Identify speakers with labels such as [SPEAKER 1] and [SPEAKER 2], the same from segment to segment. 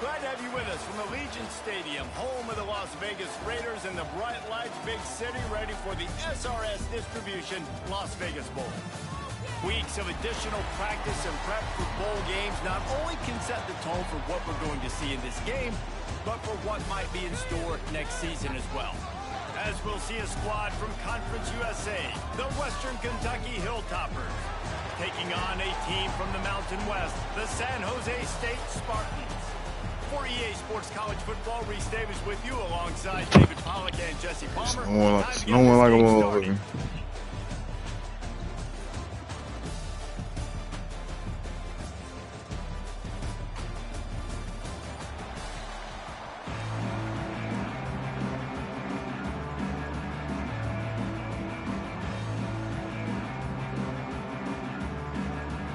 [SPEAKER 1] Glad to have you with us from Allegiant Stadium, home of the Las Vegas Raiders and the bright lights big city, ready for the SRS Distribution Las Vegas Bowl. Weeks of additional practice and prep for bowl games not only can set the tone for what we're going to see in this game, but for what might be in store next season as well. As we'll see a squad from Conference USA, the Western Kentucky Hilltoppers, taking on a team from the Mountain West, the San Jose State Spartans. For EA Sports College Football, Reese Davis with you alongside David Pollack and Jesse Palmer.
[SPEAKER 2] No one like a motherfucker.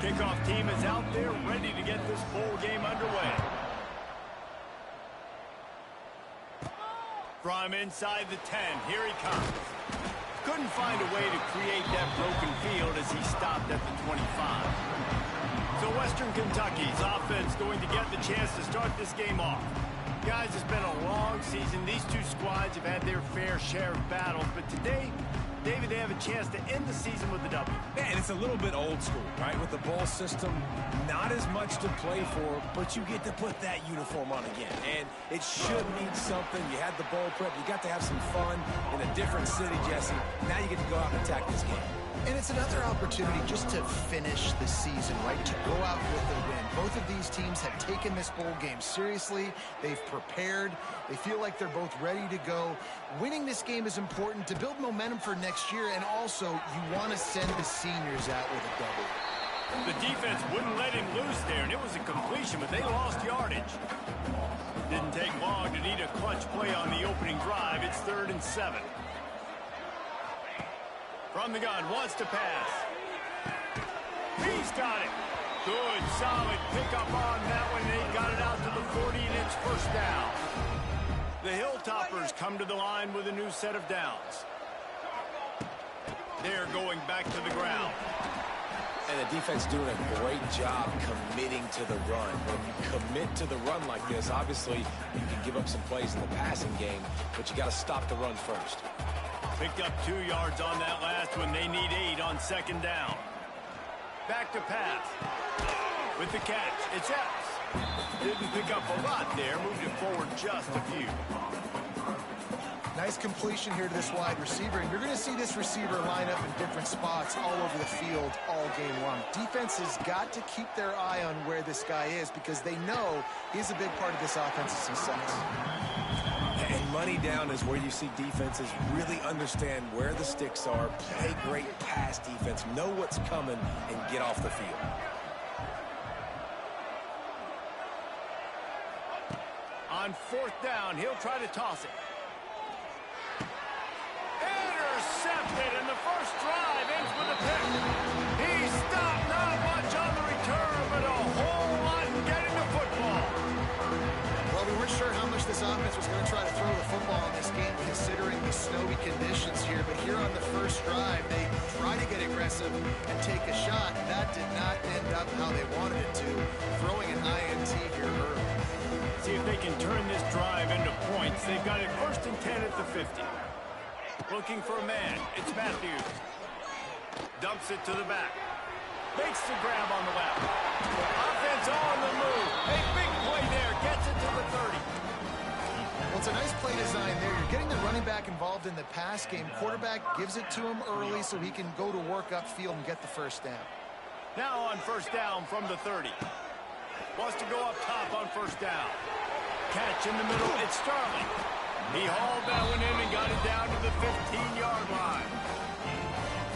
[SPEAKER 1] Kickoff team is out there ready to get this bowl game underway. From inside the 10, here he comes. Couldn't find a way to create that broken field as he stopped at the 25. So Western Kentucky's offense going to get the chance to start this game off. Guys, it's been a long season. These two squads have had their fair share of battles, but today, David, they have a chance to end the season with a W.
[SPEAKER 3] Man, it's a little bit old school, right? With the bowl system, not as much to play for, but you get to put that uniform on again. And it should mean something. You had the bowl prep. You got to have some fun in a different city, Jesse. Now you get to go out and attack this game.
[SPEAKER 4] And it's another opportunity just to finish the season, right? To go out with a win. Both of these teams have taken this bowl game seriously. They've prepared. They feel like they're both ready to go. Winning this game is important to build momentum for next year, and also you want to send the seniors out with a double.
[SPEAKER 1] The defense wouldn't let him loose there, and it was a completion, but they lost yardage. Didn't take long to need a clutch play on the opening drive. It's 3rd and 7. From the gun, wants to pass. He's got it. Good, solid pickup on that one. They got it out to the 40, and it's first down. The Hilltoppers come to the line with a new set of downs. They're going back to the ground.
[SPEAKER 3] And the defense doing a great job committing to the run. When you commit to the run like this, obviously you can give up some plays in the passing game, but you got to stop the run first.
[SPEAKER 1] Picked up 2 yards on that last one. They need 8 on 2nd down. Back to pass. With the catch, it's Epps. Didn't pick up a lot there. Moved it forward just a few.
[SPEAKER 4] Nice completion here to this wide receiver. And you're going to see this receiver line up in different spots all over the field all game long. Defense has got to keep their eye on where this guy is because they know he's a big part of this offense's success.
[SPEAKER 3] And money down is where you see defenses really understand where the sticks are, play great pass defense, know what's coming, and get off the field.
[SPEAKER 1] On 4th down, he'll try to toss it. Intercepted, and the first drive ends with a pick. He stopped, not much on the return, but a whole lot in getting the football.
[SPEAKER 4] Well, we weren't sure how much this offense was going to try to throw the football in this game considering the snowy conditions here, but here on the first drive, they try to get aggressive and take a shot. That did not end up how they wanted it to, throwing an INT here early.
[SPEAKER 1] See if they can turn this drive into points. They've got it 1st and 10 at the 50. Looking for a man. It's Matthews. Dumps it to the back. Makes the grab on the left. Offense on the move. A big play there. Gets it to the 30.
[SPEAKER 4] Well, it's a nice play design there. You're getting the running back involved in the pass game. Quarterback gives it to him early so he can go to work upfield and get the first down.
[SPEAKER 1] Now on 1st down from the 30. Wants to go up top on 1st down. Catch in the middle. It's Starling. He hauled that one in and got it down to the 15-yard line.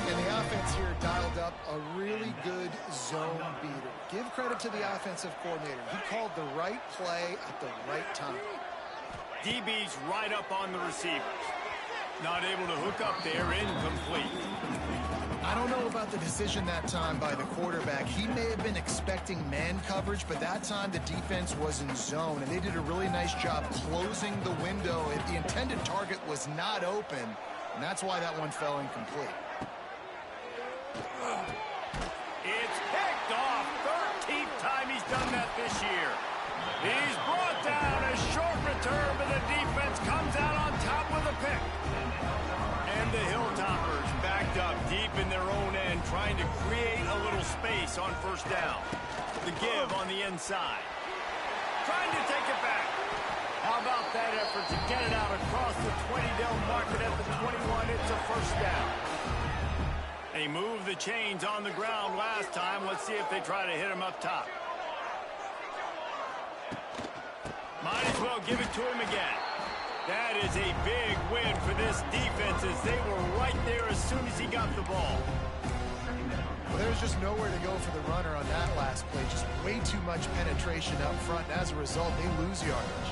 [SPEAKER 4] And the offense here dialed up a really good zone beater. Give credit to the offensive coordinator. He called the right play at the right time.
[SPEAKER 1] DB's right up on the receivers. Not able to hook up there. Incomplete.
[SPEAKER 4] I don't know about the decision that time by the quarterback. He may have been expecting man coverage, but that time the defense was in zone, and they did a really nice job closing the window. The intended target was not open, and that's why that one fell incomplete.
[SPEAKER 1] It's picked off. 13th time he's done that this year. He's brought down, a short return, but the defense comes out on top with a pick. And the Hilltoppers backed up deep in their own end, trying to create a little space on first down. The give on the inside. Trying to take it back. How about that effort to get it out across the 20? They'll mark it at the 21. It's a first down. They moved the chains on the ground last time. Let's see if they try to hit him up top. Might as well give it to him again. That is a big win for this defense as they were right there as soon as he got the ball.
[SPEAKER 4] Well, there's just nowhere to go for the runner on that last play. Just way too much penetration up front. And as a result, they lose yardage.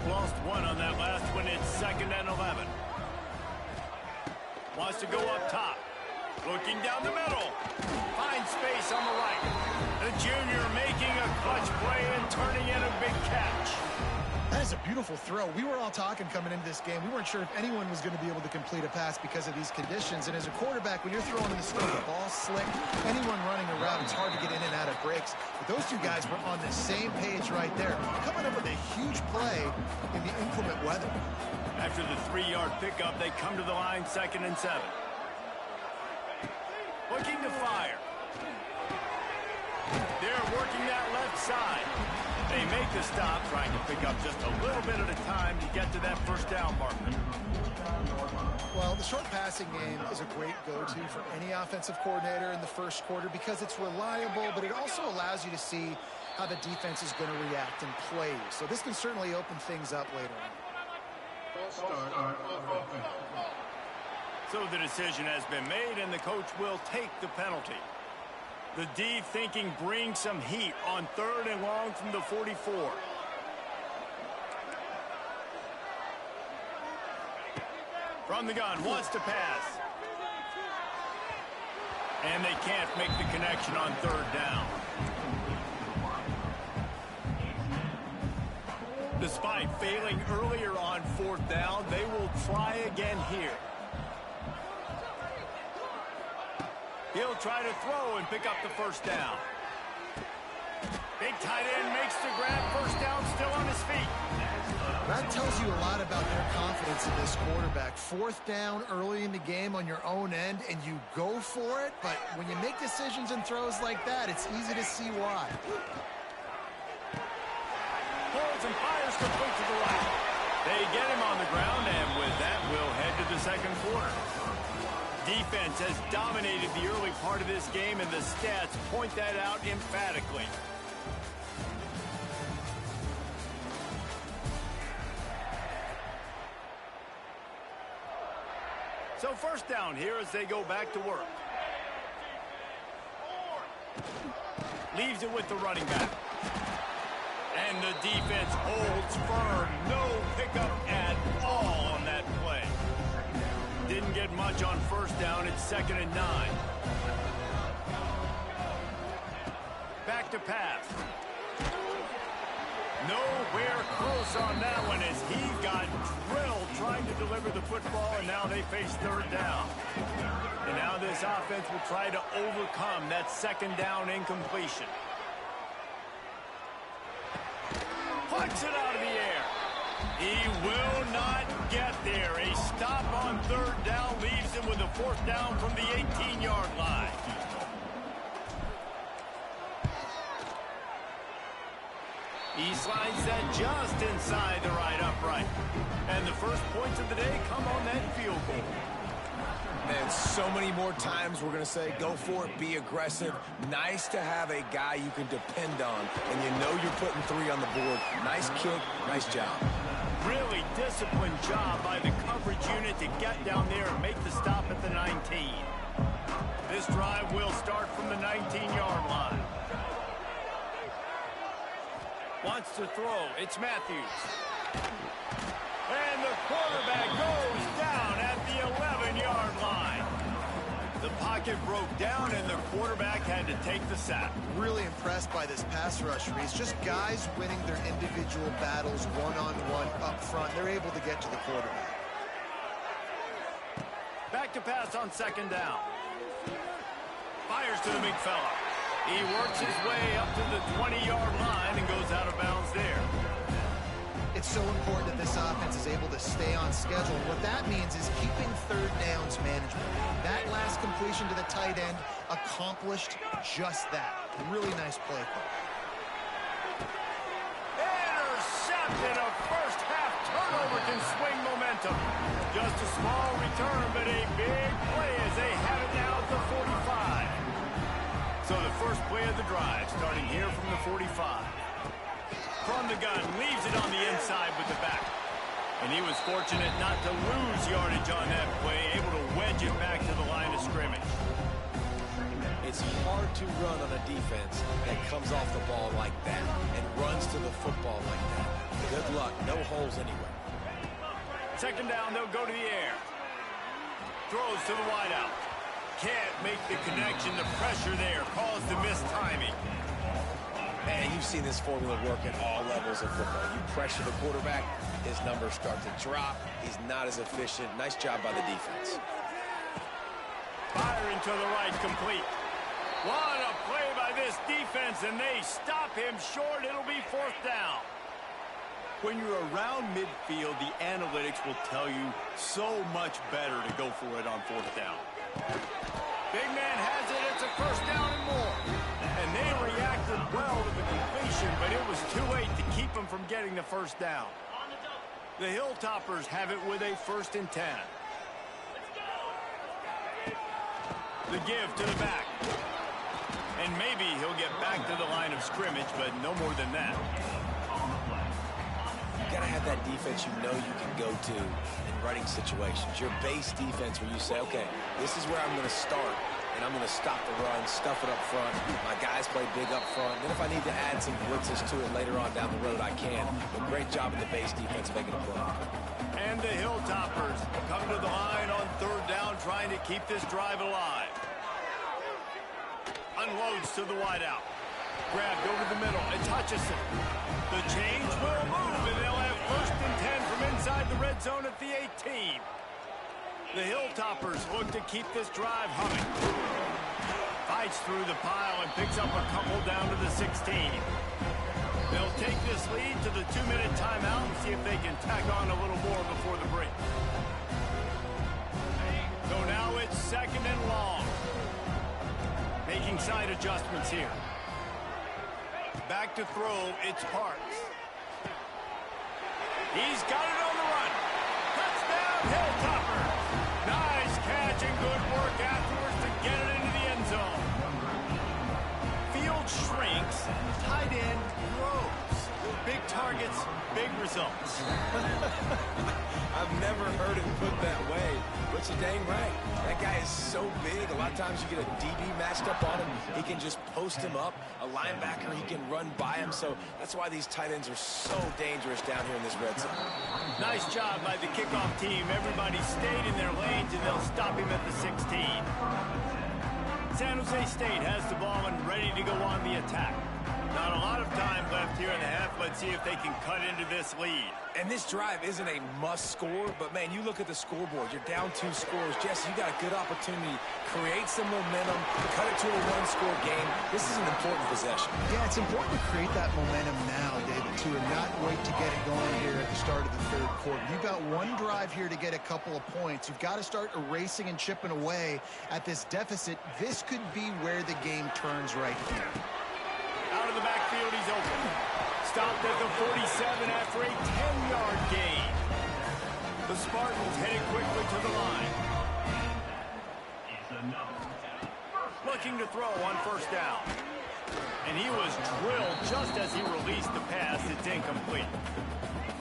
[SPEAKER 1] Lost one on that last one. It's 2nd and 11. Wants to go up top. Looking down the middle. Finds space on the right. The junior making a clutch play and turning in a big catch.
[SPEAKER 4] That is a beautiful throw. We were all talking coming into this game. We weren't sure if anyone was going to be able to complete a pass because of these conditions. And as a quarterback, when you're throwing in the snow, the ball's slick. Anyone running around, it's hard to get in and out of breaks. But those two guys were on the same page right there, coming up with a huge play in the inclement weather.
[SPEAKER 1] After the 3-yard pickup, they come to the line 2nd and 7. Looking to fire. They're working that left side. They make the stop, trying to pick up just a little bit at a time to get to that first down marker.
[SPEAKER 4] Well, the short passing game is a great go-to for any offensive coordinator in the first quarter because it's reliable, but it also allows you to see how the defense is going to react and play. So this can certainly open things up later on.
[SPEAKER 1] So the decision has been made, and the coach will take the penalty. The D thinking bring some heat on 3rd and long from the 44. From the gun, wants to pass. And they can't make the connection on 3rd down. Despite failing earlier on 4th down, they will try again here. He'll try to throw and pick up the first down. Big tight end makes the grab. First down, still on his feet.
[SPEAKER 4] That tells you a lot about their confidence in this quarterback. 4th down early in the game on your own end, and you go for it. But when you make decisions and throws like that, it's easy to see why.
[SPEAKER 1] Pulls and fires complete to the right. They get him on the ground, and with that, we'll head to the 2nd quarter. Defense has dominated the early part of this game, and the stats point that out emphatically. So first down here as they go back to work. Leaves it with the running back. And the defense holds firm. No pickup at all on that play. Didn't get much on first down. It's 2nd and 9. Back to pass. Nowhere close on that one as he got drilled trying to deliver the football, and now they face 3rd down. And now this offense will try to overcome that 2nd down incompletion. Puts it out of the air. He will not get there. A stop on 3rd down leaves him with a 4th down from the 18-yard line. He slides that just inside the right upright. And the first points of the day come on that field goal.
[SPEAKER 3] And so many more times we're going to say, go for it, be aggressive. Nice to have a guy you can depend on, and you know you're putting 3 on the board. Nice kick, nice job.
[SPEAKER 1] Really disciplined job by the coverage unit to get down there and make the stop at the 19. This drive will start from the 19-yard line. Wants to throw. It's Matthews. And the quarterback goes down at the 11-yard line. The pocket broke down, and the quarterback had to take the sack.
[SPEAKER 4] Really impressed by this pass rush, Reese. Just guys winning their individual battles one-on-one up front. They're able to get to the quarterback.
[SPEAKER 1] Back to pass on 2nd down. Fires to the big fella. He works his way up to the 20-yard line and goes out of bounds there.
[SPEAKER 4] It's so important that this offense is able to stay on schedule. What that means is keeping third downs management. That last completion to the tight end accomplished just that. Really nice play call.
[SPEAKER 1] Intercepted. A first half turnover can swing momentum. Just a small return, but a big play as they have it now at the 45. So the first play of the drive starting here from the 45. From the gun, leaves it on the inside with the back. And he was fortunate not to lose yardage on that play, able to wedge it back to the line of scrimmage.
[SPEAKER 3] It's hard to run on a defense that comes off the ball like that and runs to the football like that. Good luck. No holes anywhere.
[SPEAKER 1] Second down, they'll go to the air. Throws to the wideout. Can't make the connection. The pressure there caused the missed timing.
[SPEAKER 3] Man, you've seen this formula work at all levels of football. You pressure the quarterback, his numbers start to drop. He's not as efficient. Nice job by the defense.
[SPEAKER 1] Firing to the right, complete. What a play by this defense, and they stop him short. It'll be fourth down. When you're around midfield, the analytics will tell you so much better to go for it on fourth down. Big man has it. It's a first down and more. And they reacted well to the completion, but it was too late to keep them from getting the first down. The Hilltoppers have it with a 1st and 10. The give to the back. And maybe he'll get back to the line of scrimmage, but no more than that.
[SPEAKER 3] You got to have that defense you know you can go to in running situations. Your base defense where you say, okay, this is where I'm going to start, and I'm going to stop the run, stuff it up front. My guys play big up front. Then if I need to add some blitzes to it later on down the road, I can. But great job in the base defense making a play.
[SPEAKER 1] And the Hilltoppers come to the line on third down, trying to keep this drive alive. Unloads to the wideout. Grabbed over the middle, and Hutchison. The change will move, and they'll have 1st and 10 from inside the red zone at the 18. The Hilltoppers look to keep this drive humming. Fights through the pile and picks up a couple down to the 16. They'll take this lead to the 2-minute timeout and see if they can tack on a little more before the break. So now it's 2nd and long. Making side adjustments here. Back to throw, it's Parks. He's got it on the run. Touchdown, Hilltoppers. Nice catch and good work afterwards to get it into the end zone. Field shrinks, tight end grows. Big targets, big results.
[SPEAKER 3] I've never heard it put that way, but you're dang right. That guy is so big. A lot of times you get a DB matched up on him. He can just post him up. A linebacker, he can run by him. So that's why these tight ends are so dangerous down here in this red zone.
[SPEAKER 1] Nice job by the kickoff team. Everybody stayed in their lanes, and they'll stop him at the 16. San Jose State has the ball and ready to go on the attack. Not a lot of time left here in the half. Let's see if they can cut into this lead.
[SPEAKER 3] And this drive isn't a must score, but man, you look at the scoreboard. You're down 2 scores. Jesse, you got a good opportunity. Create some momentum. Cut it to a 1-score game. This is an important possession.
[SPEAKER 4] Yeah, it's important to create that momentum now, David, too, and not wait to get it going here at the start of the 3rd quarter. You've got one drive here to get a couple of points. You've got to start erasing and chipping away at this deficit. This could be where the game turns right here.
[SPEAKER 1] Out of the backfield, he's open. Stopped at the 47 after a 10-yard gain. The Spartans headed quickly to the line. Looking to throw on 1st down. And he was drilled just as he released the pass. It's incomplete.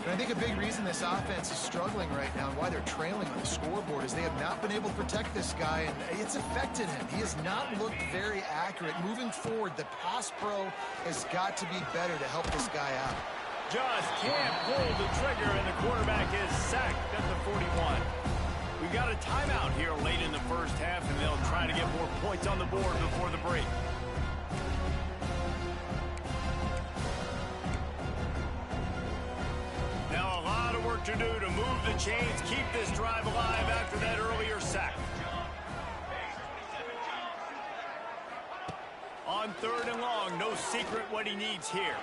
[SPEAKER 4] And I think a big reason this offense is struggling right now and why they're trailing on the scoreboard is they have not been able to protect this guy, and it's affected him. He has not looked very accurate. Moving forward, the pass pro has got to be better to help this guy out.
[SPEAKER 1] Just can't pull the trigger, and the quarterback is sacked at the 41. We've got a timeout here late in the 1st half, and they'll try to get more points on the board before the break. To do to move the chains, keep this drive alive after that earlier sack. On 3rd and long, no secret what he needs here.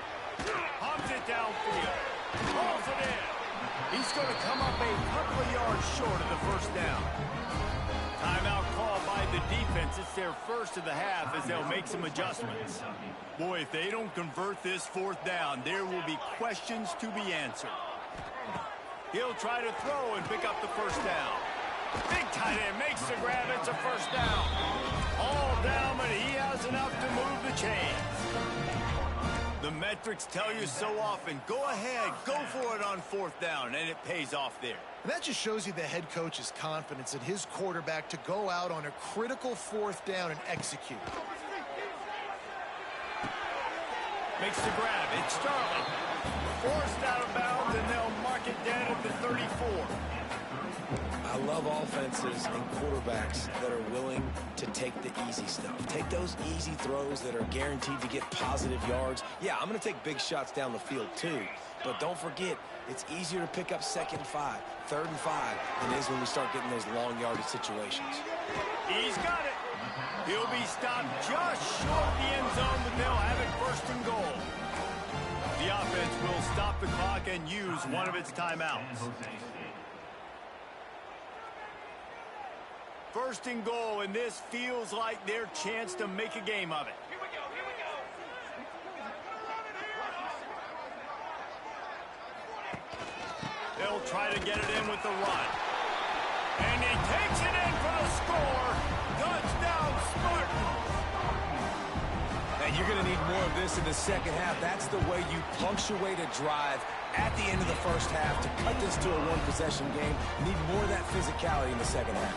[SPEAKER 1] Pumps it downfield. Calls it in. He's going to come up a couple of yards short of the first down. Timeout call by the defense. It's their first of the half as they'll make some adjustments. Boy, if they don't convert this fourth down, there will be questions to be answered. He'll try to throw and pick up the first down. Big tight end makes the grab. It's a first down. All down, but he has enough to move the chains. The metrics tell you so often, go ahead, go for it on fourth down, and it pays off there.
[SPEAKER 4] And that just shows you the head coach's confidence in his quarterback to go out on a critical fourth down and execute.
[SPEAKER 1] Makes the grab. It's Sterling. Forced out of bounds, and they'll mark it down at the 34.
[SPEAKER 3] I love offenses and quarterbacks that are willing to take the easy stuff. Take those easy throws that are guaranteed to get positive yards. Yeah, I'm going to take big shots down the field too. But don't forget, it's easier to pick up 2nd and 5, 3rd and 5 than it is when we start getting those long yardage situations.
[SPEAKER 1] He's got it. He'll be stopped just short of the end zone, but they'll have it 1st and goal. The offense will stop the clock and use one of its timeouts. 1st and goal, and this feels like their chance to make a game of it.
[SPEAKER 5] Here we go.
[SPEAKER 1] They'll try to get it in with the run. And he takes it in for the score. Touchdown, Spartans.
[SPEAKER 3] And you're going to need more of this in the second half. That's the way you punctuate a drive at the end of the first half to cut this to a one-possession game. You need more of that physicality in the second half.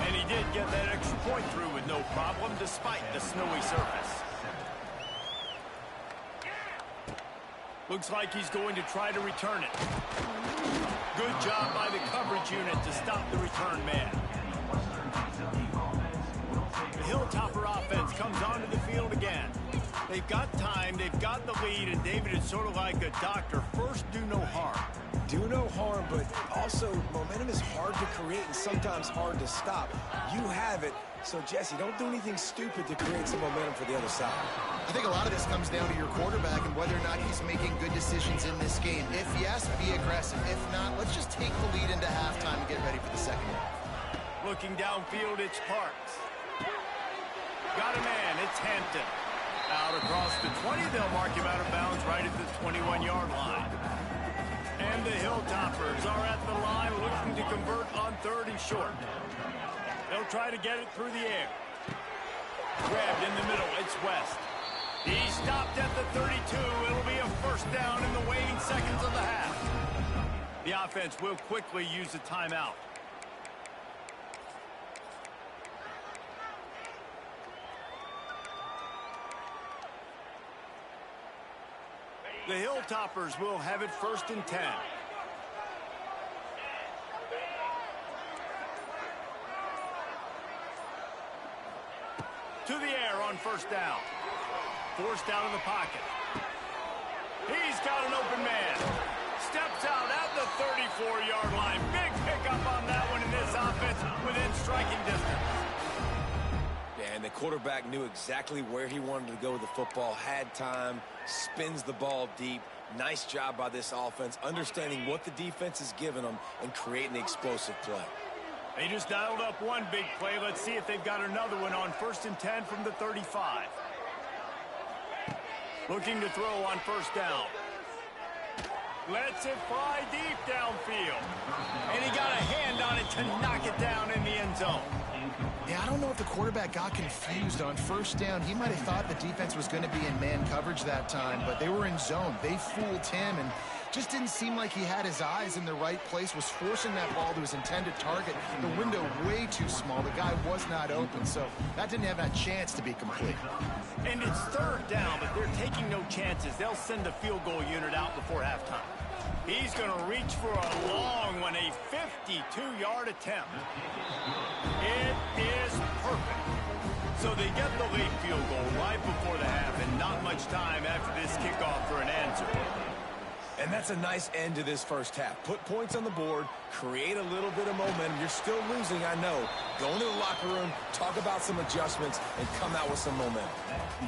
[SPEAKER 1] And he did get that extra point through with no problem despite the snowy surface. Looks like he's going to try to return it. Good job by the coverage unit to stop the return man. The Hilltopper offense comes onto the field again. They've got time, they've got the lead, and David is sort of like a doctor. First, do no harm.
[SPEAKER 3] Do no harm, but also momentum is hard to create and sometimes hard to stop. You have it, so Jesse, don't do anything stupid to create some momentum for the other side.
[SPEAKER 4] I think a lot of this comes down to your quarterback and whether or not he's making good decisions in this game. If yes, be aggressive. If not, let's just take the lead into halftime and get ready for the second half.
[SPEAKER 1] Looking downfield, it's Parks. Got a man, it's Hampton. Out across the 20, they'll mark him out of bounds right at the 21-yard line. And the Hilltoppers are at the line looking to convert on 3rd and short. They'll try to get it through the air. Grabbed in the middle, it's West. He stopped at the 32. It'll be a first down in the waning seconds of the half. The offense will quickly use a timeout. The Hilltoppers will have it 1st and 10. To the air on 1st down. Forced out of the pocket. He's got an open man. Steps out at the 34-yard line. Big pickup on that one in this offense within striking distance.
[SPEAKER 3] Yeah, and the quarterback knew exactly where he wanted to go with the football, had time, spins the ball deep. Nice job by this offense, understanding what the defense is giving them and creating the explosive play.
[SPEAKER 1] They just dialed up one big play. Let's see if they've got another one on 1st and 10 from the 35. Looking to throw on 1st down. Lets it fly deep downfield. And he got a hand on it to knock it down in the end zone.
[SPEAKER 4] Yeah, I don't know if the quarterback got confused on 1st down. He might have thought the defense was going to be in man coverage that time, but they were in zone. They fooled him and just didn't seem like he had his eyes in the right place, was forcing that ball to his intended target. The window way too small. The guy was not open, so that didn't have a chance to be complete.
[SPEAKER 1] And it's 3rd down, but they're taking no chances. They'll send the field goal unit out before halftime. He's going to reach for a long one, a 52-yard attempt. It is perfect. So they get the late field goal right before the half and not much time after this kickoff for an answer.
[SPEAKER 3] And that's a nice end to this first half. Put points on the board, create a little bit of momentum. You're still losing, I know. Go into the locker room, talk about some adjustments, and come out with some momentum.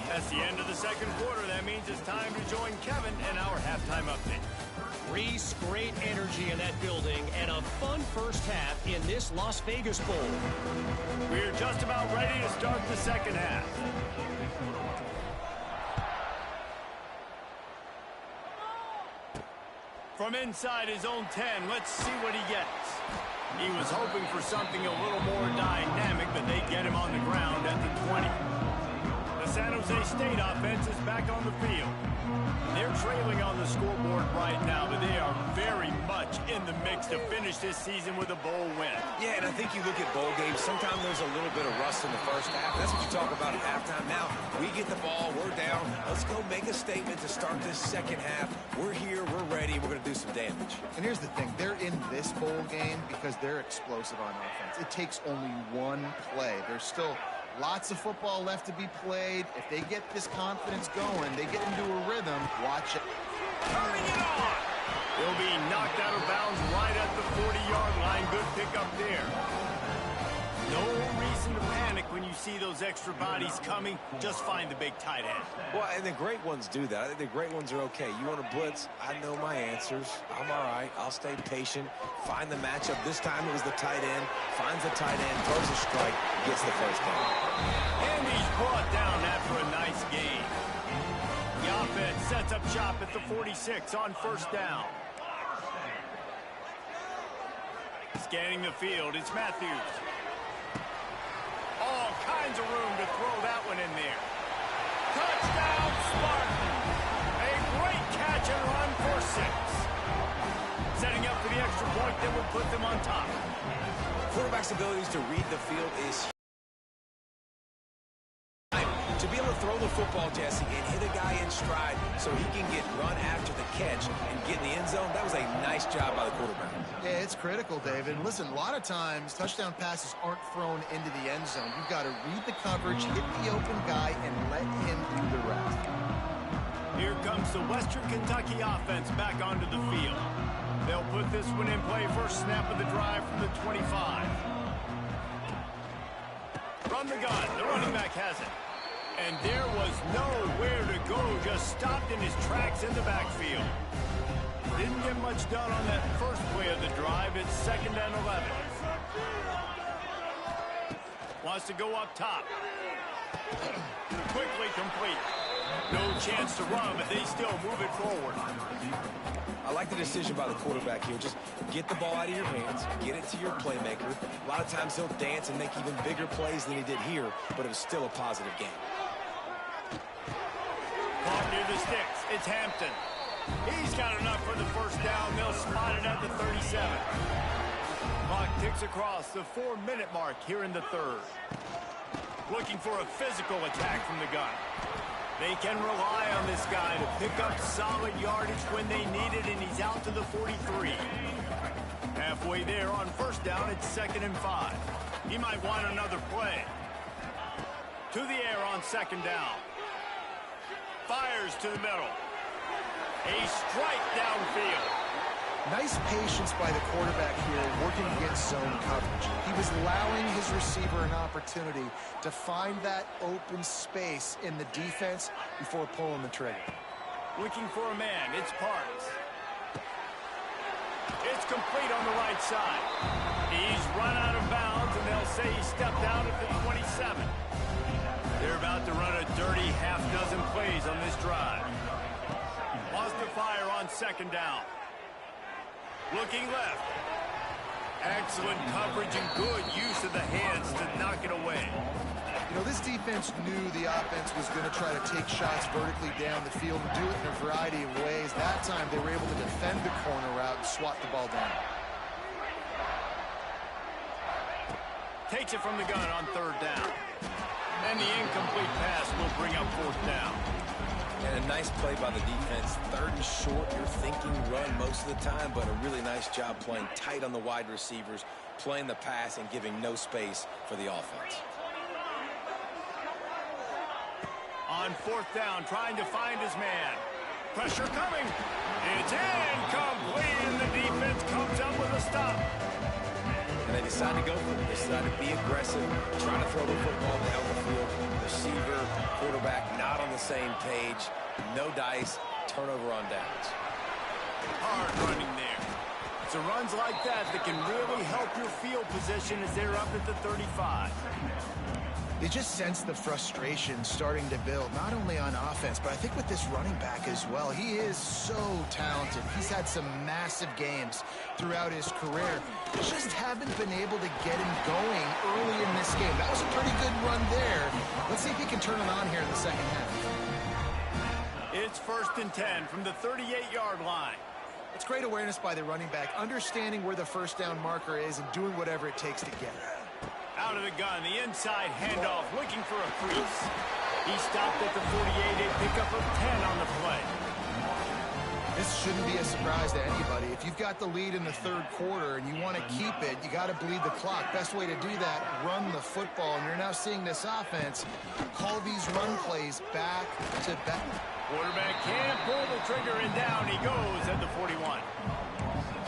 [SPEAKER 1] That's the end of the second quarter. That means it's time to join Kevin in our halftime update.
[SPEAKER 5] Reese, great energy in that building and a fun first half in this Las Vegas Bowl.
[SPEAKER 1] We're just about ready to start the second half. From inside his own 10, let's see what he gets. He was hoping for something a little more dynamic, but they get him on the ground at the 20. The San Jose State offense is back on the field. They're trailing on the scoreboard right now, but they are very much in the mix to finish this season with a bowl win.
[SPEAKER 3] Yeah, and I think you look at bowl games, sometimes there's a little bit of rust in the first half. That's what you talk about at halftime. Now, we get the ball, we're down. Let's go make a statement to start this second half. We're here, we're ready, we're going to do some damage.
[SPEAKER 4] And here's the thing, they're in this bowl game because they're explosive on offense. It takes only one play. There's still lots of football left to be played. If they get this confidence going, they get into a rhythm. Watch it.
[SPEAKER 1] Turning it on. He'll be knocked out of bounds right at the 40-yard line. Good pickup there. No reason to panic when you see those extra bodies coming. Just find the big tight end.
[SPEAKER 3] Well, and the great ones do that. I think the great ones are okay. You want to blitz? I know my answers. I'm all right. I'll stay patient. Find the matchup. This time it was the tight end. Finds the tight end, throws a strike, gets the first down.
[SPEAKER 1] And he's brought down after a nice gain. The offense sets up shop at the 46 on first down. Scanning the field, it's Matthews. All kinds of room to throw that one in there. Touchdown, Spartan. A great catch and run for 6. Setting up for the extra point that will put them on top.
[SPEAKER 3] Quarterback's abilities to read the field is huge. To be able to throw the football, Jesse, and hit a guy in stride so he can get run after the catch and get in the end zone, that was a nice job by the quarterback.
[SPEAKER 4] Yeah, it's critical, David. Listen, a lot of times touchdown passes aren't thrown into the end zone. You've got to read the coverage, hit the open guy, and let him do the rest.
[SPEAKER 1] Here comes the Western Kentucky offense back onto the field. They'll put this one in play first snap of the drive from the 25. From the gun, the running back has it. And there was nowhere to go, just stopped in his tracks in the backfield. Didn't get much done on that first play of the drive. It's 2nd and 11. Wants to go up top. Quickly complete. No chance to run, but they still move it forward.
[SPEAKER 3] I like the decision by the quarterback here. Just get the ball out of your hands, get it to your playmaker. A lot of times he'll dance and make even bigger plays than he did here, but it was still a positive game.
[SPEAKER 1] Caught near the sticks. It's Hampton. He's got enough for the first down. They'll spot it at the 37. Clock ticks across the 4-minute mark here in the third. Looking for a physical attack from the gun. They can rely on this guy to pick up solid yardage when they need it, and he's out to the 43. Halfway there on first down, it's 2nd and 5. He might want another play. To the air on 2nd down. Fires to the middle. A strike downfield.
[SPEAKER 4] Nice patience by the quarterback here working against zone coverage. He was allowing his receiver an opportunity to find that open space in the defense before pulling the trigger.
[SPEAKER 1] Looking for a man. It's Parks. It's complete on the right side. He's run out of bounds, and they'll say he stepped out at the 27. They're about to run a dirty half-dozen plays on this drive. Wants to fire on 2nd down. Looking left. Excellent coverage and good use of the hands to knock it away.
[SPEAKER 4] You know, this defense knew the offense was going to try to take shots vertically down the field and do it in a variety of ways. That time they were able to defend the corner route and swat the ball down.
[SPEAKER 1] Takes it from the gun on 3rd down. And the incomplete pass will bring up 4th down.
[SPEAKER 3] And a nice play by the defense. 3rd and short, you're thinking run most of the time, but a really nice job playing tight on the wide receivers, playing the pass and giving no space for the offense.
[SPEAKER 1] On 4th down, trying to find his man. Pressure coming. It's incomplete, and the defense comes up with a stop.
[SPEAKER 3] And they decide to go for it. They decide to be aggressive, try to throw the football down the field. Receiver, quarterback, not on the same page. No dice. Turnover on downs.
[SPEAKER 1] Hard running there. It's the runs like that that can really help your field position as they're up at the 35.
[SPEAKER 4] You just sense the frustration starting to build, not only on offense, but I think with this running back as well. He is so talented. He's had some massive games throughout his career. Just haven't been able to get him going early in this game. That was a pretty good run there. Let's see if he can turn it on here in the second half.
[SPEAKER 1] It's 1st and 10 from the 38-yard line.
[SPEAKER 4] It's great awareness by the running back, understanding where the first down marker is and doing whatever it takes to get it.
[SPEAKER 1] Out of the gun, the inside handoff, looking for a crease. He stopped at the 48, a pickup of 10 on the play.
[SPEAKER 4] This shouldn't be a surprise to anybody. If you've got the lead in the third quarter and you want to keep it, you got to bleed the clock. Best way to do that, run the football. And you're now seeing this offense call these run plays back to back.
[SPEAKER 1] Quarterback can't pull the trigger, and down he goes at the 41.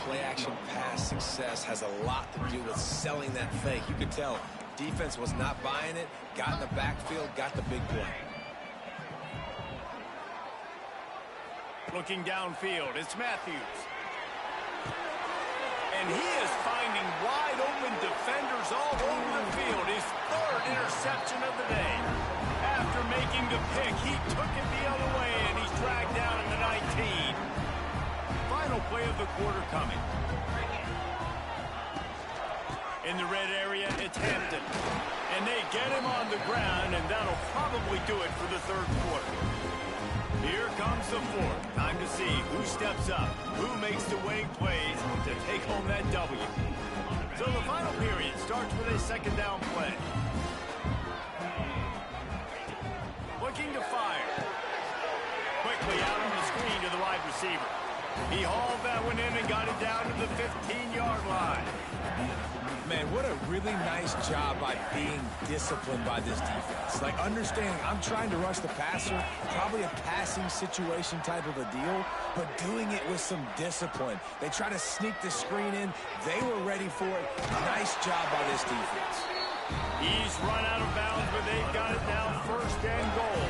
[SPEAKER 3] Play-action pass success has a lot to do with selling that fake. You could tell defense was not buying it, got in the backfield, got the big play.
[SPEAKER 1] Looking downfield, it's Matthews. And he is finding wide-open defenders all over the field. His 3rd interception of the day. After making the pick, he took it the other way, and he's dragged down at the 19. Final play of the quarter coming. In the red area, it's Hampton. And they get him on the ground, and that'll probably do it for the third quarter. Here comes the fourth. Time to see who steps up, who makes the winning plays to take home that W. So the final period starts with a second down play. Looking to fire. Quickly out on the screen to the wide receiver. He hauled that one in and got it down to the 15-yard line.
[SPEAKER 3] Man, what a really nice job by being disciplined by this defense. Like, understanding I'm trying to rush the passer, probably a passing situation type of a deal, but doing it with some discipline. They try to sneak the screen in. They were ready for it. Nice job by this defense.
[SPEAKER 1] He's run out of bounds, but they've got it now 1st and goal.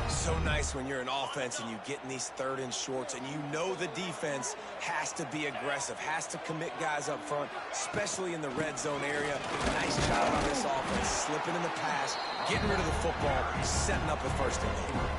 [SPEAKER 3] So nice when you're an offense and you get in these 3rd and shorts and you know the defense has to be aggressive, has to commit guys up front, especially in the red zone area. Nice job on this offense, slipping in the pass, getting rid of the football, setting up a 1st and goal.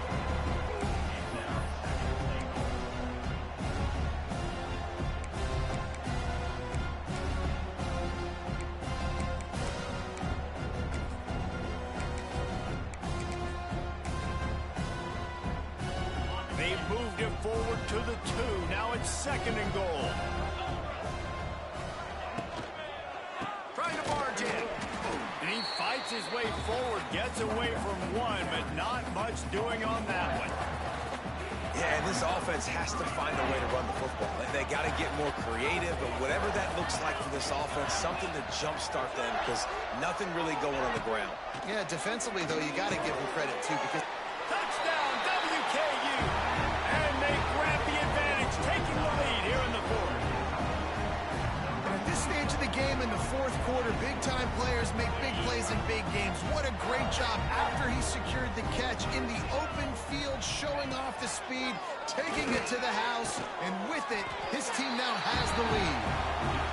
[SPEAKER 1] They've moved it forward to the 2. Now it's 2nd and goal. Trying to barge in. And he fights his way forward, gets away from one, but not much doing on that one.
[SPEAKER 3] Yeah, and this offense has to find a way to run the football. They got to get more creative, but whatever that looks like for this offense, something to jumpstart them because nothing really going on the ground.
[SPEAKER 4] Yeah, defensively, though, you got to give them credit, too, because
[SPEAKER 1] Touchdown, WKU! And they grab the advantage, taking the lead here in the fourth.
[SPEAKER 4] at this stage of the game in the fourth quarter, big-time players make big plays in big games. What a great job after he secured the catch in the open field, showing off the speed, taking it to the house, and with it, his team now has the lead.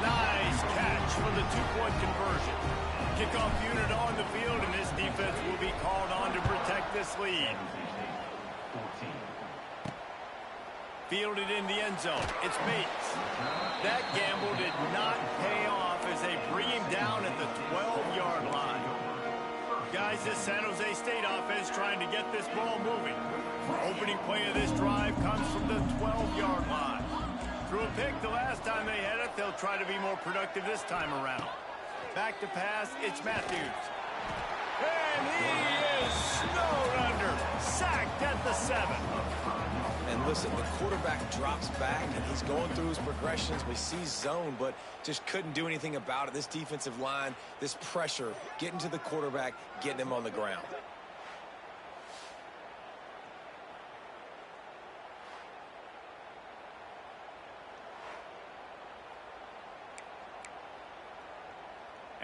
[SPEAKER 1] Nice catch for the two-point conversion. Kickoff unit on the field, and this defense will be called on to protect this lead. Fielded in the end zone. It's Bates. That gamble did not pay off as they bring him down at the 12-yard line. Guys, this San Jose State offense trying to get this ball moving. Opening play of this drive comes from the 12-yard line. Threw a pick the last time they had it. They'll try to be more productive this time around. Back to pass, it's Matthews. And he is snowed under. Sacked at the 7.
[SPEAKER 3] And listen, the quarterback drops back, and he's going through his progressions. We see zone, but just couldn't do anything about it. This defensive line, this pressure, getting to the quarterback, getting him on the ground.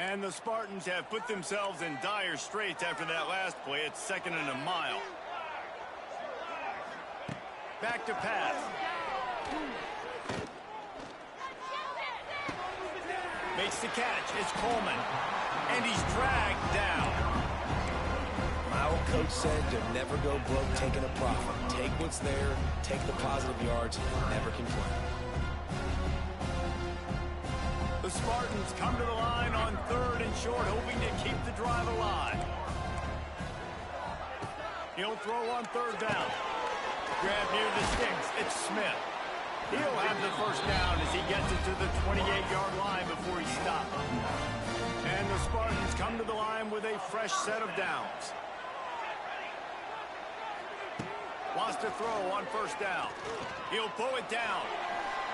[SPEAKER 1] And the Spartans have put themselves in dire straits after that last play. It's 2nd and a mile. Back to pass. Makes the catch. It's Coleman. And he's dragged down.
[SPEAKER 3] My old coach said to never go broke taking a profit. Take what's there, take the positive yards, never complain.
[SPEAKER 1] The Spartans come to the line on 3rd and short, hoping to keep the drive alive. He'll throw on 3rd down. Grab near the sticks. It's Smith. He'll have the first down as he gets it to the 28-yard line before he stops. And the Spartans come to the line with a fresh set of downs. Wants to throw on 1st down. He'll pull it down.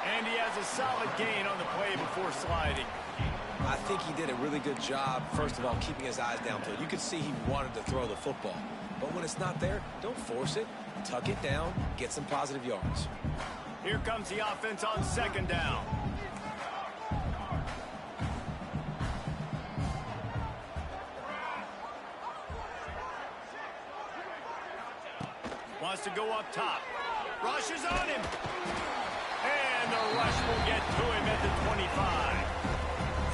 [SPEAKER 1] And he has a solid gain on the play before sliding.
[SPEAKER 3] I think he did a really good job, first of all, keeping his eyes downfield. You could see he wanted to throw the football. But when it's not there, don't force it. Tuck it down, get some positive yards.
[SPEAKER 1] Here comes the offense on 2nd down. Wants to go up top. Rush is on him. And the rush will get to him at the 25.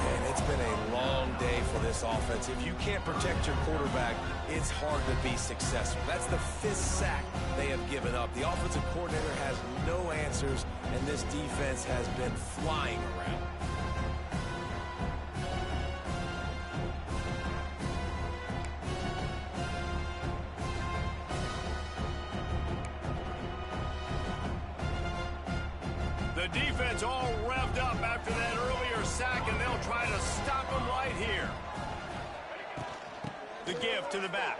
[SPEAKER 3] And it's been a long day for this offense. If you can't protect your quarterback, it's hard to be successful. That's the 5th sack they have given up. The offensive coordinator has no answers, and this defense has been flying around.
[SPEAKER 1] The defense all revved up after that earlier sack, and they'll try to stop him right here. The give to the back.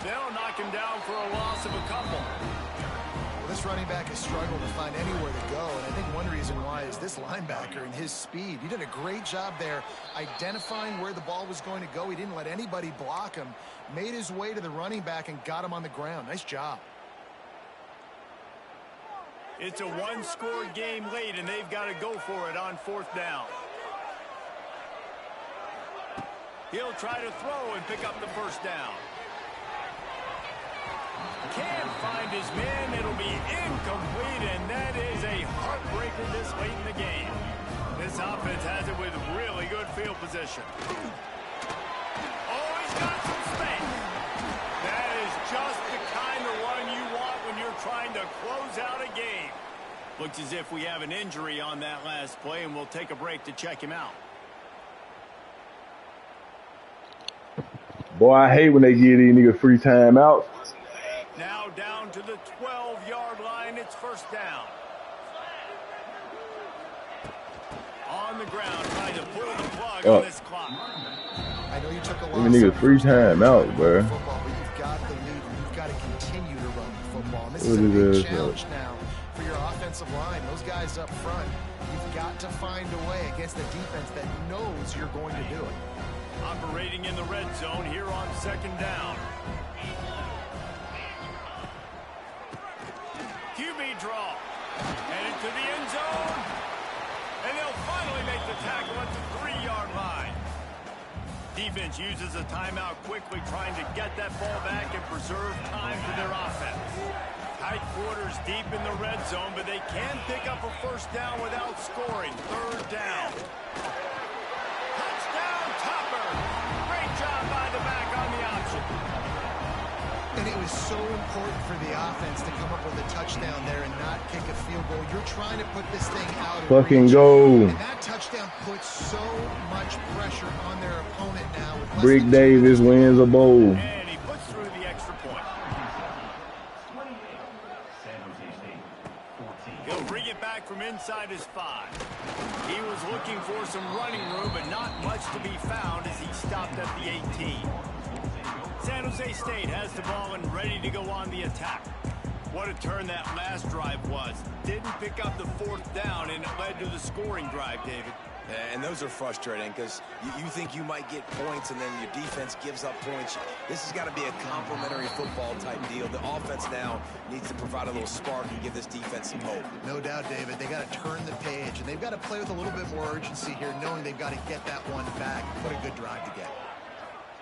[SPEAKER 1] They'll knock him down for a loss of a couple.
[SPEAKER 4] Well, this running back has struggled to find anywhere to go, and I think one reason why is this linebacker and his speed. He did a great job there identifying where the ball was going to go. He didn't let anybody block him, made his way to the running back, and got him on the ground. Nice job.
[SPEAKER 1] It's a one-score game late, and they've got to go for it on 4th down. He'll try to throw and pick up the first down. Can't find his man. It'll be incomplete, and that is a heartbreaker this late in the game. This offense has it with really good field position. Oh, he's got some space. That is just the kind of run you want when you're trying to close out a game. Looks as if we have an injury on that last play, and we'll take a break to check him out.
[SPEAKER 2] Boy, I hate when they give these niggas free timeouts.
[SPEAKER 1] Now down to the 12-yard line. It's 1st down. On the ground, trying to pull the plug on this clock.
[SPEAKER 4] I know you took a
[SPEAKER 2] Give
[SPEAKER 4] lot
[SPEAKER 2] me niggas free timeouts, bro.
[SPEAKER 4] Football, but you've got the lead, and you've got to continue to run the football. And this is a big challenge now for your offensive line. Those guys up front, you've got to find a way against the defense that knows you're going to do it.
[SPEAKER 1] Operating in the red zone here on 2nd down. QB draw. Headed to the end zone. And they'll finally make the tackle at the 3-yard line. Defense uses a timeout quickly, trying to get that ball back and preserve time for their offense. Tight quarters deep in the red zone, but they can pick up a first down without scoring. 3rd down. Touchdown, Topper. Great job by the back on the option.
[SPEAKER 4] And it was so important for the offense to come up with a touchdown there and not kick a field goal. You're trying to put this thing out.
[SPEAKER 2] Fucking go.
[SPEAKER 4] And that touchdown puts so much pressure on their opponent now.
[SPEAKER 2] Brick Davis wins a bowl.
[SPEAKER 1] And he puts through the extra point. He'll bring it back from inside his 5. He was looking for some running room, but not much to be found as he stopped at the 18. San Jose State has the ball and ready to go on the attack. What a turn that last drive was. Didn't pick up the 4th down, and it led to the scoring drive, David.
[SPEAKER 3] And those are frustrating because you think you might get points and then your defense gives up points. This has got to be a complementary football type deal. The offense now needs to provide a little spark and give this defense some hope.
[SPEAKER 4] No doubt, David. They got to turn the page, and they've got to play with a little bit more urgency here, knowing they've got to get that one back. What a good drive to get.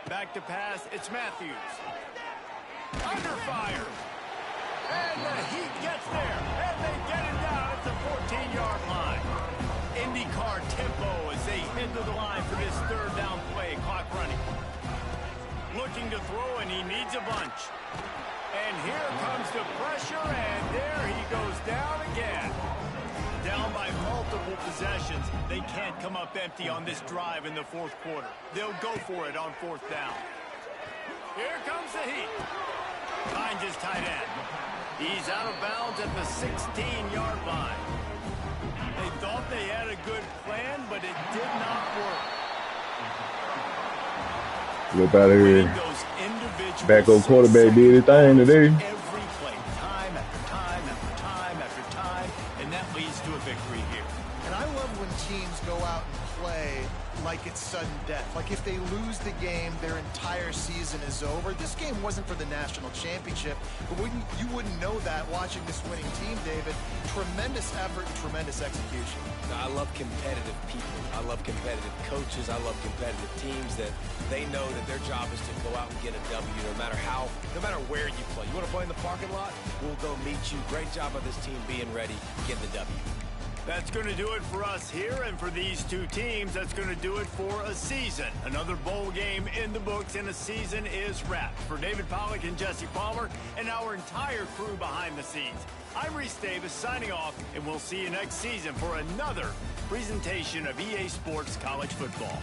[SPEAKER 1] Back to pass, it's Matthews. Under fire. And the Heat gets there, and they get it down at the 14-yard line. IndyCar tempo as they head to the line for this third down play. Clock running. Looking to throw, and he needs a bunch. And here comes the pressure, and there he goes down again. Down by multiple possessions. They can't come up empty on this drive in the fourth quarter. They'll go for it on fourth down. Here comes the Heat. Finds his tight end. He's out of bounds at the 16-yard line. They thought they had a good plan, but it did not work.
[SPEAKER 2] Whip out of here. Backup quarterback did his thing today.
[SPEAKER 1] Every play, time after time after time after time, and that leads to a victory here.
[SPEAKER 4] And I love when teams go out and play like it's sudden death. Like if they lose the game, their entire season is over. This game wasn't for the national championship, but you wouldn't know that watching this winning team, David. Tremendous effort and tremendous execution.
[SPEAKER 3] I love competitive people. I love competitive coaches. I love competitive teams that they know that their job is to go out and get a W no matter where you play. You want to play in the parking lot? We'll go meet you. Great job by this team being ready, getting the W.
[SPEAKER 1] That's going to do it for us here, and for these two teams, that's going to do it for a season. Another bowl game in the books, and a season is wrapped. For David Pollack and Jesse Palmer and our entire crew behind the scenes, I'm Reese Davis signing off, and we'll see you next season for another presentation of EA Sports College Football.